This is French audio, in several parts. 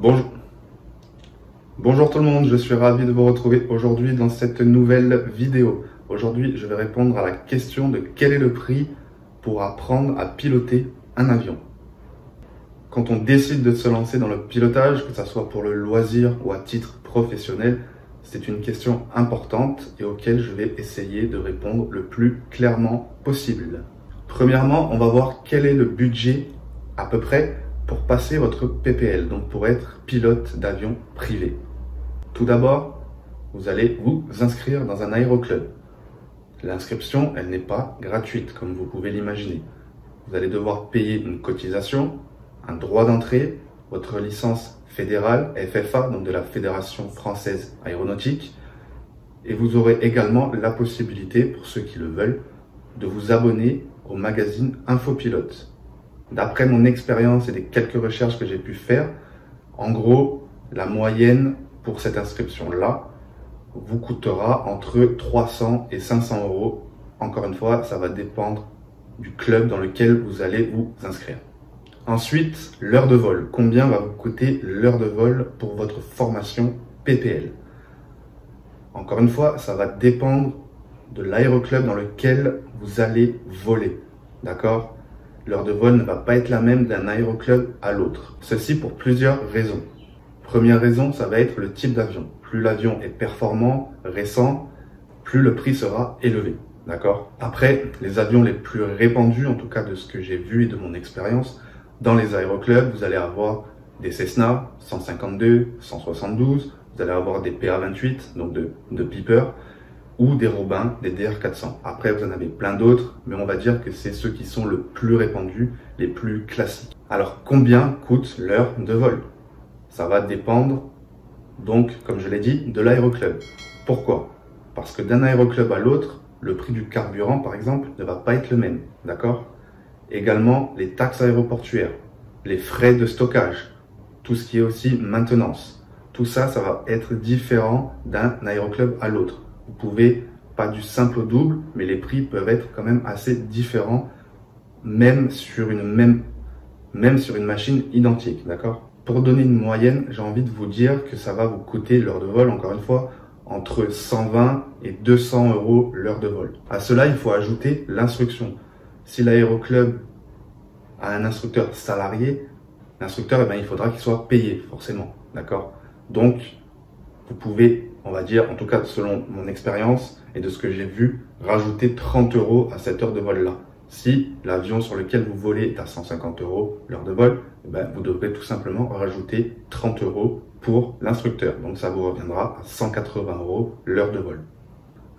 Bonjour. Bonjour tout le monde, je suis ravi de vous retrouver aujourd'hui dans cette nouvelle vidéo. Aujourd'hui, je vais répondre à la question de quel est le prix pour apprendre à piloter un avion. Quand on décide de se lancer dans le pilotage, que ce soit pour le loisir ou à titre professionnel, c'est une question importante et auquel je vais essayer de répondre le plus clairement possible. Premièrement, on va voir quel est le budget à peu près pour passer votre PPL, donc pour être pilote d'avion privé. Tout d'abord, vous allez vous inscrire dans un aéroclub. L'inscription, elle n'est pas gratuite, comme vous pouvez l'imaginer. Vous allez devoir payer une cotisation, un droit d'entrée, votre licence fédérale, FFA, donc de la Fédération Française Aéronautique, et vous aurez également la possibilité, pour ceux qui le veulent, de vous abonner au magazine Infopilote. D'après mon expérience et des quelques recherches que j'ai pu faire, en gros, la moyenne pour cette inscription-là vous coûtera entre 300 et 500 euros. Encore une fois, ça va dépendre du club dans lequel vous allez vous inscrire. Ensuite, l'heure de vol. Combien va vous coûter l'heure de vol pour votre formation PPL? Encore une fois, ça va dépendre de l'aéroclub dans lequel vous allez voler. D'accord? L'heure de vol ne va pas être la même d'un aéroclub à l'autre. Ceci pour plusieurs raisons. Première raison, ça va être le type d'avion. Plus l'avion est performant, récent, plus le prix sera élevé. D'accord? Après, les avions les plus répandus, en tout cas de ce que j'ai vu et de mon expérience, dans les aéroclubs, vous allez avoir des Cessna 152, 172, vous allez avoir des PA28, donc de Piper, ou des Robins, des DR400. Après, vous en avez plein d'autres, mais on va dire que c'est ceux qui sont le plus répandus, les plus classiques. Alors, combien coûte l'heure de vol? Ça va dépendre, donc, comme je l'ai dit, de l'aéroclub. Pourquoi? Parce que d'un aéroclub à l'autre, le prix du carburant, par exemple, ne va pas être le même. D'accord? Également, les taxes aéroportuaires, les frais de stockage, tout ce qui est aussi maintenance. Tout ça, ça va être différent d'un aéroclub à l'autre. Vous pouvez, pas du simple au double, mais les prix peuvent être quand même assez différents, même sur une machine identique, d'accord? Pour donner une moyenne, j'ai envie de vous dire que ça va vous coûter l'heure de vol, encore une fois, entre 120 et 200 euros l'heure de vol. À cela, il faut ajouter l'instruction. Si l'aéroclub a un instructeur salarié, l'instructeur, il faudra qu'il soit payé, forcément, d'accord? Donc, vous pouvez, on va dire, en tout cas selon mon expérience et de ce que j'ai vu, rajouter 30 euros à cette heure de vol-là. Si l'avion sur lequel vous volez est à 150 euros l'heure de vol, vous devrez tout simplement rajouter 30 euros pour l'instructeur. Donc ça vous reviendra à 180 euros l'heure de vol.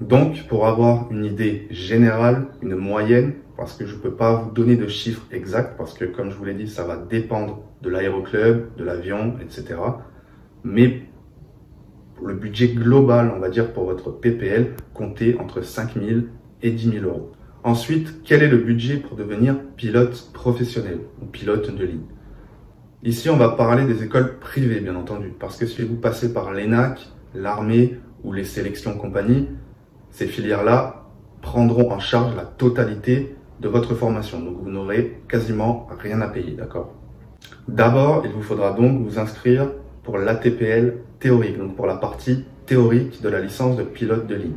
Donc pour avoir une idée générale, une moyenne, parce que je ne peux pas vous donner de chiffres exacts, parce que comme je vous l'ai dit, ça va dépendre de l'aéroclub, de l'avion, etc. Mais pour le budget global, on va dire pour votre PPL, comptez entre 5 000 et 10 000 euros. Ensuite, quel est le budget pour devenir pilote professionnel ou pilote de ligne? Ici, on va parler des écoles privées, bien entendu, parce que si vous passez par l'ENAC, l'armée ou les sélections compagnies, ces filières-là prendront en charge la totalité de votre formation. Donc, vous n'aurez quasiment rien à payer, d'accord? D'abord, il vous faudra donc vous inscrire pour l'ATPL théorique, donc pour la partie théorique de la licence de pilote de ligne.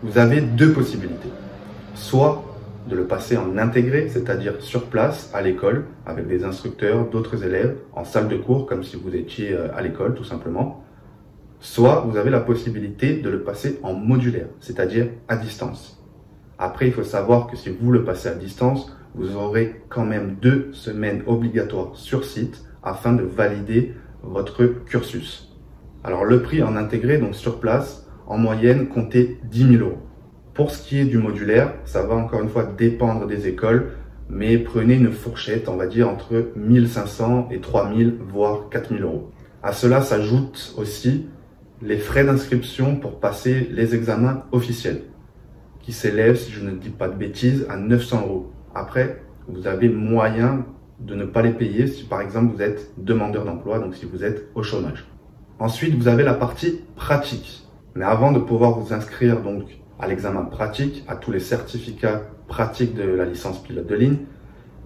Vous avez deux possibilités. Soit de le passer en intégré, c'est-à-dire sur place, à l'école, avec des instructeurs, d'autres élèves, en salle de cours, comme si vous étiez à l'école, tout simplement. Soit vous avez la possibilité de le passer en modulaire, c'est-à-dire à distance. Après, il faut savoir que si vous le passez à distance, vous aurez quand même 2 semaines obligatoires sur site afin de valider votre cursus. Alors le prix en intégré, donc sur place, en moyenne, comptez 10 000 euros. Pour ce qui est du modulaire, ça va encore une fois dépendre des écoles, mais prenez une fourchette, on va dire entre 1500 et 3000, voire 4000 euros. À cela s'ajoutent aussi les frais d'inscription pour passer les examens officiels, qui s'élèvent, si je ne dis pas de bêtises, à 900 euros. Après, vous avez moyen de ne pas les payer si par exemple vous êtes demandeur d'emploi, donc si vous êtes au chômage. Ensuite, vous avez la partie pratique. Mais avant de pouvoir vous inscrire donc à l'examen pratique, à tous les certificats pratiques de la licence pilote de ligne,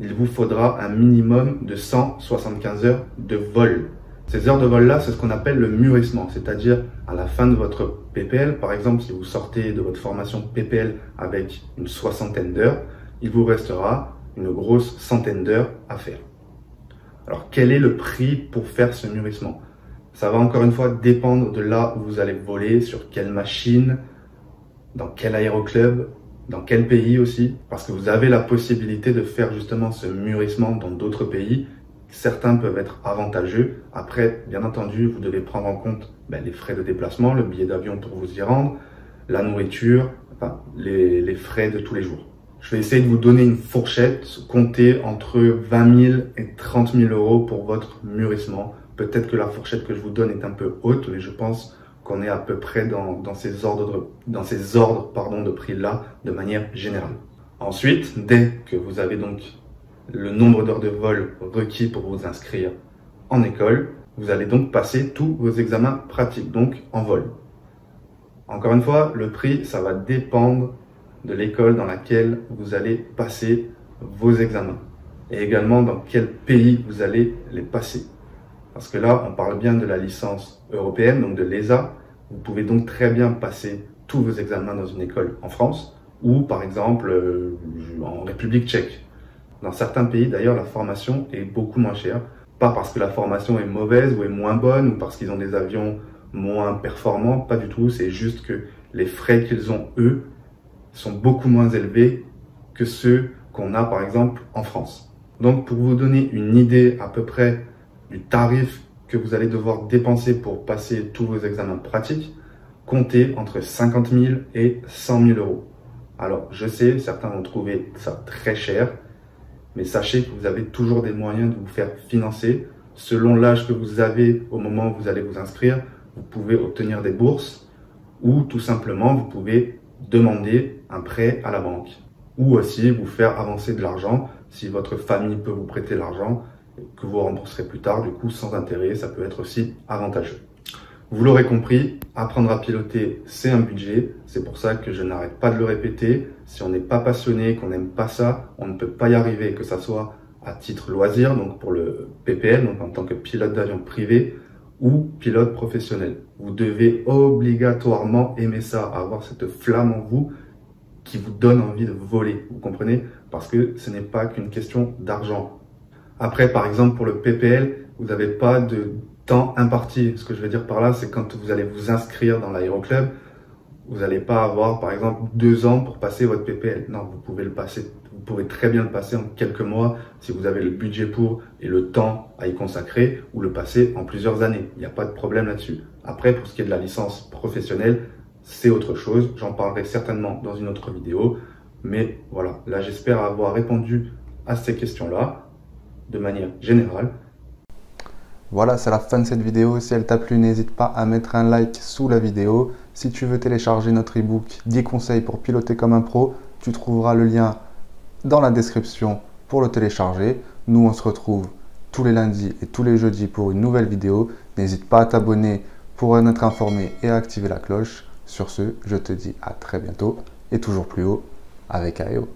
il vous faudra un minimum de 175 heures de vol. Ces heures de vol-là, c'est ce qu'on appelle le mûrissement, c'est-à-dire à la fin de votre PPL, par exemple, si vous sortez de votre formation PPL avec une soixantaine d'heures, il vous restera une grosse centaine d'heures à faire. Alors, quel est le prix pour faire ce mûrissement? Ça va encore une fois dépendre de là où vous allez voler, sur quelle machine, dans quel aéroclub, dans quel pays aussi, parce que vous avez la possibilité de faire justement ce mûrissement dans d'autres pays. Certains peuvent être avantageux. Après, bien entendu, vous devez prendre en compte les frais de déplacement, le billet d'avion pour vous y rendre, la nourriture, enfin, les frais de tous les jours. Je vais essayer de vous donner une fourchette, comptez entre 20 000 et 30 000 euros pour votre mûrissement. Peut-être que la fourchette que je vous donne est un peu haute, mais je pense qu'on est à peu près dans ces ordres de prix-là de manière générale. Ensuite, dès que vous avez donc le nombre d'heures de vol requis pour vous inscrire en école, vous allez donc passer tous vos examens pratiques, donc en vol. Encore une fois, le prix, ça va dépendre de l'école dans laquelle vous allez passer vos examens et également dans quel pays vous allez les passer. Parce que là, on parle bien de la licence européenne, donc de l'ESA. Vous pouvez donc très bien passer tous vos examens dans une école en France ou par exemple en République tchèque. Dans certains pays, d'ailleurs, la formation est beaucoup moins chère. Pas parce que la formation est mauvaise ou est moins bonne ou parce qu'ils ont des avions moins performants, pas du tout. C'est juste que les frais qu'ils ont, eux, sont beaucoup moins élevés que ceux qu'on a, par exemple, en France. Donc, pour vous donner une idée à peu près du tarif que vous allez devoir dépenser pour passer tous vos examens pratiques, comptez entre 50 000 et 100 000 euros. Alors, je sais, certains vont trouver ça très cher, mais sachez que vous avez toujours des moyens de vous faire financer. Selon l'âge que vous avez au moment où vous allez vous inscrire, vous pouvez obtenir des bourses ou tout simplement, vous pouvez demander un prêt à la banque ou aussi vous faire avancer de l'argent si votre famille peut vous prêter l'argent que vous rembourserez plus tard, du coup sans intérêt, ça peut être aussi avantageux. Vous l'aurez compris, apprendre à piloter, c'est un budget. C'est pour ça que je n'arrête pas de le répéter. Si on n'est pas passionné, qu'on n'aime pas ça, on ne peut pas y arriver, que ça soit à titre loisir, donc pour le PPL, donc en tant que pilote d'avion privé, ou pilote professionnel. Vous devez obligatoirement aimer ça, avoir cette flamme en vous qui vous donne envie de voler, vous comprenez? Parce que ce n'est pas qu'une question d'argent. Après, par exemple, pour le PPL, vous n'avez pas de temps imparti. Ce que je veux dire par là, c'est quand vous allez vous inscrire dans l'aéroclub, vous n'allez pas avoir, par exemple, 2 ans pour passer votre PPL. Non, vous pouvez le passer. Vous pouvez très bien le passer en quelques mois si vous avez le budget pour et le temps à y consacrer, ou le passer en plusieurs années. Il n'y a pas de problème là-dessus. Après, pour ce qui est de la licence professionnelle, c'est autre chose. J'en parlerai certainement dans une autre vidéo. Mais voilà, là, j'espère avoir répondu à ces questions-là de manière générale. Voilà, c'est la fin de cette vidéo. Si elle t'a plu, n'hésite pas à mettre un like sous la vidéo. Si tu veux télécharger notre ebook 10 conseils pour piloter comme un pro, tu trouveras le lien dans la description pour le télécharger. Nous, on se retrouve tous les lundis et tous les jeudis pour une nouvelle vidéo. N'hésite pas à t'abonner pour en être informé et à activer la cloche. Sur ce, je te dis à très bientôt et toujours plus haut avec AEO.